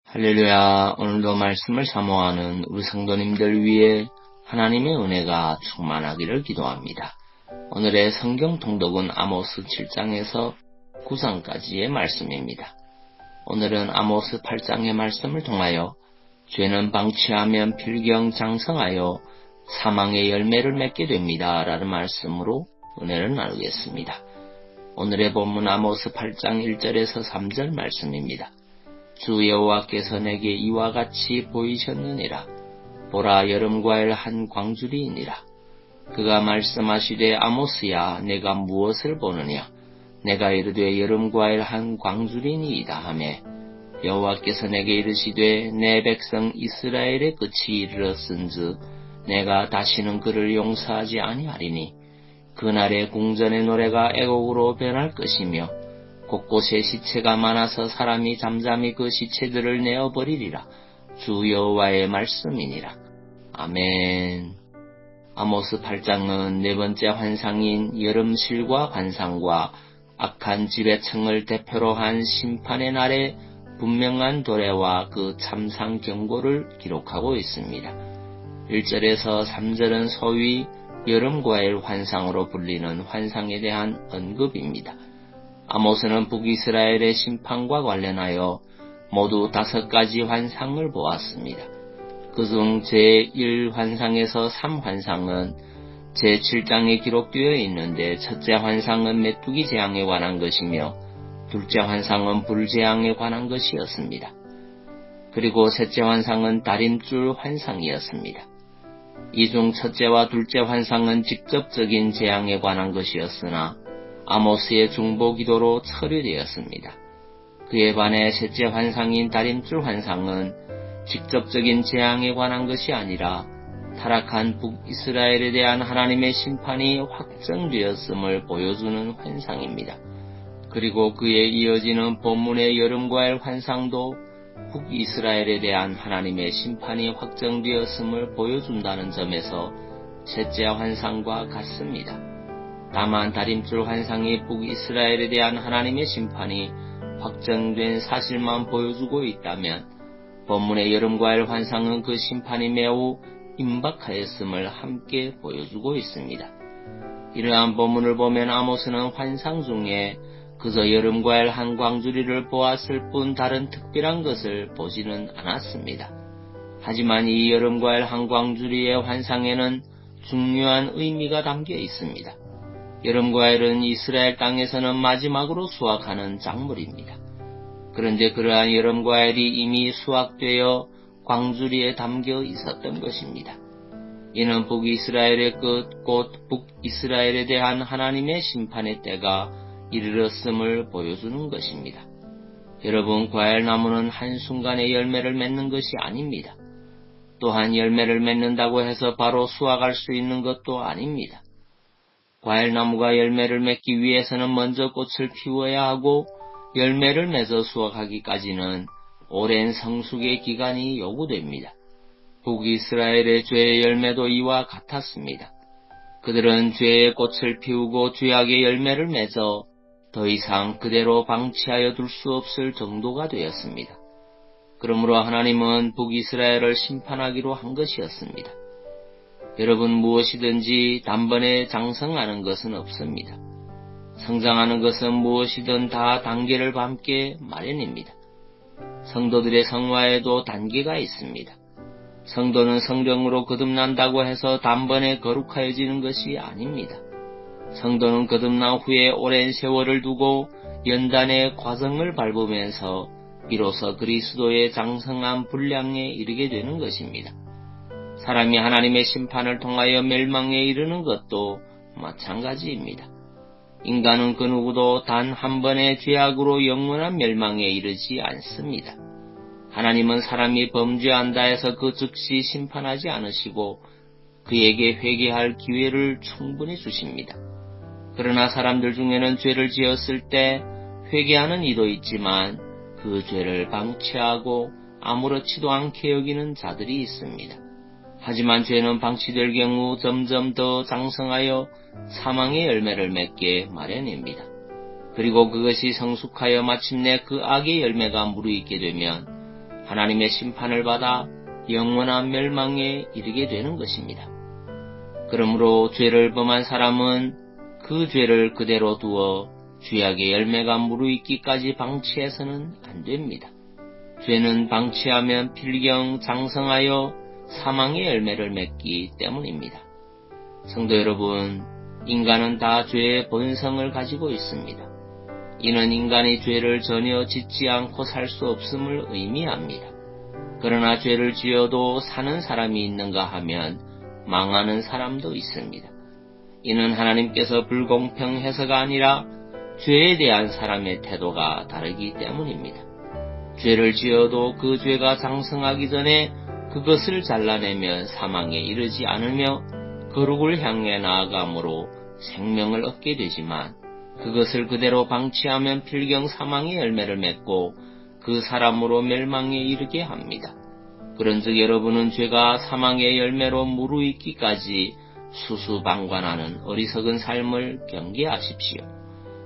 할렐루야. 오늘도 말씀을 사모하는 우리 성도님들 위해 하나님의 은혜가 충만하기를 기도합니다. 오늘의 성경 통독은 아모스 7장에서 9장까지의 말씀입니다. 오늘은 아모스 8장의 말씀을 통하여 죄는 방치하면 필경장성하여 사망의 열매를 맺게 됩니다. 라는 말씀으로 은혜를 나누겠습니다. 오늘의 본문 아모스 8장 1절에서 3절 말씀입니다. 주 여호와께서 내게 이와 같이 보이셨느니라. 보라, 여름과일 한 광주리이니라. 그가 말씀하시되 아모스야, 내가 무엇을 보느냐? 내가 이르되 여름과일 한 광주리니이다 하매, 여호와께서 내게 이르시되 내 백성 이스라엘의 끝이 이르렀은즉 내가 다시는 그를 용서하지 아니하리니 그날의 궁전의 노래가 애곡으로 변할 것이며 곳곳에 시체가 많아서 사람이 잠잠히 그 시체들을 내어버리리라. 주 여호와의 말씀이니라. 아멘. 아모스 8장은 네 번째 환상인 여름실과 환상과 악한 지배층을 대표로 한 심판의 날의 분명한 도래와 그 참상 경고를 기록하고 있습니다. 1절에서 3절은 소위 여름과일 환상으로 불리는 환상에 대한 언급입니다. 아모스는 북이스라엘의 심판과 관련하여 모두 5가지 환상을 보았습니다. 그중 제1환상에서 3환상은 제7장에 기록되어 있는데, 첫째 환상은 메뚜기 재앙에 관한 것이며 둘째 환상은 불재앙에 관한 것이었습니다. 그리고 셋째 환상은 다림줄 환상이었습니다. 이 중 첫째와 둘째 환상은 직접적인 재앙에 관한 것이었으나 아모스의 중보 기도로 처리되었습니다. 그에 반해 셋째 환상인 다림줄 환상은 직접적인 재앙에 관한 것이 아니라 타락한 북이스라엘에 대한 하나님의 심판이 확정되었음을 보여주는 환상입니다. 그리고 그에 이어지는 본문의 여름과일 환상도 북이스라엘에 대한 하나님의 심판이 확정되었음을 보여준다는 점에서 셋째 환상과 같습니다. 다만 다림줄 환상이 북이스라엘에 대한 하나님의 심판이 확정된 사실만 보여주고 있다면, 본문의 여름과일 환상은 그 심판이 매우 임박하였음을 함께 보여주고 있습니다. 이러한 본문을 보면 아모스는 환상 중에 그저 여름과일 한 광주리를 보았을 뿐 다른 특별한 것을 보지는 않았습니다. 하지만 이 여름과일 한 광주리의 환상에는 중요한 의미가 담겨 있습니다. 여름과일은 이스라엘 땅에서는 마지막으로 수확하는 작물입니다. 그런데 그러한 여름과일이 이미 수확되어 광주리에 담겨 있었던 것입니다. 이는 북이스라엘의 끝, 곧 북이스라엘에 대한 하나님의 심판의 때가 이르렀음을 보여주는 것입니다. 여러분, 과일나무는 한순간에 열매를 맺는 것이 아닙니다. 또한 열매를 맺는다고 해서 바로 수확할 수 있는 것도 아닙니다. 과일나무가 열매를 맺기 위해서는 먼저 꽃을 피워야 하고 열매를 맺어 수확하기까지는 오랜 성숙의 기간이 요구됩니다. 북이스라엘의 죄의 열매도 이와 같았습니다. 그들은 죄의 꽃을 피우고 죄악의 열매를 맺어 더 이상 그대로 방치하여 둘 수 없을 정도가 되었습니다. 그러므로 하나님은 북이스라엘을 심판하기로 한 것이었습니다. 여러분, 무엇이든지 단번에 장성하는 것은 없습니다. 성장하는 것은 무엇이든 다 단계를 밟게 마련입니다. 성도들의 성화에도 단계가 있습니다. 성도는 성령으로 거듭난다고 해서 단번에 거룩하여지는 것이 아닙니다. 성도는 거듭난 후에 오랜 세월을 두고 연단의 과정을 밟으면서 비로소 그리스도의 장성한 분량에 이르게 되는 것입니다. 사람이 하나님의 심판을 통하여 멸망에 이르는 것도 마찬가지입니다. 인간은 그 누구도 단 한 번의 죄악으로 영원한 멸망에 이르지 않습니다. 하나님은 사람이 범죄한다 해서 그 즉시 심판하지 않으시고 그에게 회개할 기회를 충분히 주십니다. 그러나 사람들 중에는 죄를 지었을 때 회개하는 이도 있지만 그 죄를 방치하고 아무렇지도 않게 여기는 자들이 있습니다. 하지만 죄는 방치될 경우 점점 더 장성하여 사망의 열매를 맺게 마련입니다. 그리고 그것이 성숙하여 마침내 그 악의 열매가 무르익게 되면 하나님의 심판을 받아 영원한 멸망에 이르게 되는 것입니다. 그러므로 죄를 범한 사람은 그 죄를 그대로 두어 죄악의 열매가 무르익기까지 방치해서는 안 됩니다. 죄는 방치하면 필경 장성하여 사망의 열매를 맺기 때문입니다. 성도 여러분, 인간은 다 죄의 본성을 가지고 있습니다. 이는 인간이 죄를 전혀 짓지 않고 살 수 없음을 의미합니다. 그러나 죄를 지어도 사는 사람이 있는가 하면 망하는 사람도 있습니다. 이는 하나님께서 불공평해서가 아니라 죄에 대한 사람의 태도가 다르기 때문입니다. 죄를 지어도 그 죄가 장성하기 전에 그것을 잘라내면 사망에 이르지 않으며 거룩을 향해 나아감으로 생명을 얻게 되지만 그것을 그대로 방치하면 필경 사망의 열매를 맺고 그 사람으로 멸망에 이르게 합니다. 그런즉 여러분은 죄가 사망의 열매로 무르익기까지 수수방관하는 어리석은 삶을 경계하십시오.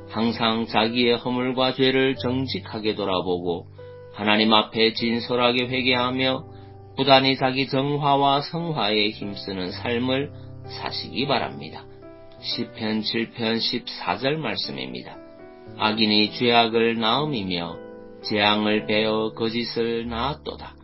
항상 자기의 허물과 죄를 정직하게 돌아보고 하나님 앞에 진솔하게 회개하며 부단히 자기 정화와 성화에 힘쓰는 삶을 사시기 바랍니다. 시편 7편 14절 말씀입니다. 악인이 죄악을 낳음이며 재앙을 베어 거짓을 낳았도다.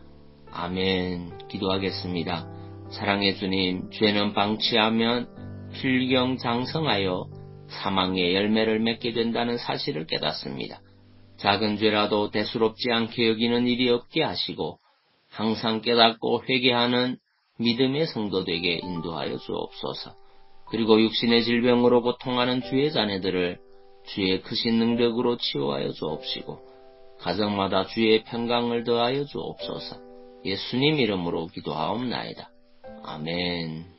아멘. 기도하겠습니다. 사랑의 주님, 죄는 방치하면 필경 장성하여 사망의 열매를 맺게 된다는 사실을 깨닫습니다. 작은 죄라도 대수롭지 않게 여기는 일이 없게 하시고 항상 깨닫고 회개하는 믿음의 성도 되게 인도하여 주옵소서. 그리고 육신의 질병으로 고통하는 주의 자녀들을 주의 크신 능력으로 치유하여 주옵시고 가정마다 주의 평강을 더하여 주옵소서. 예수님 이름으로 기도하옵나이다. 아멘.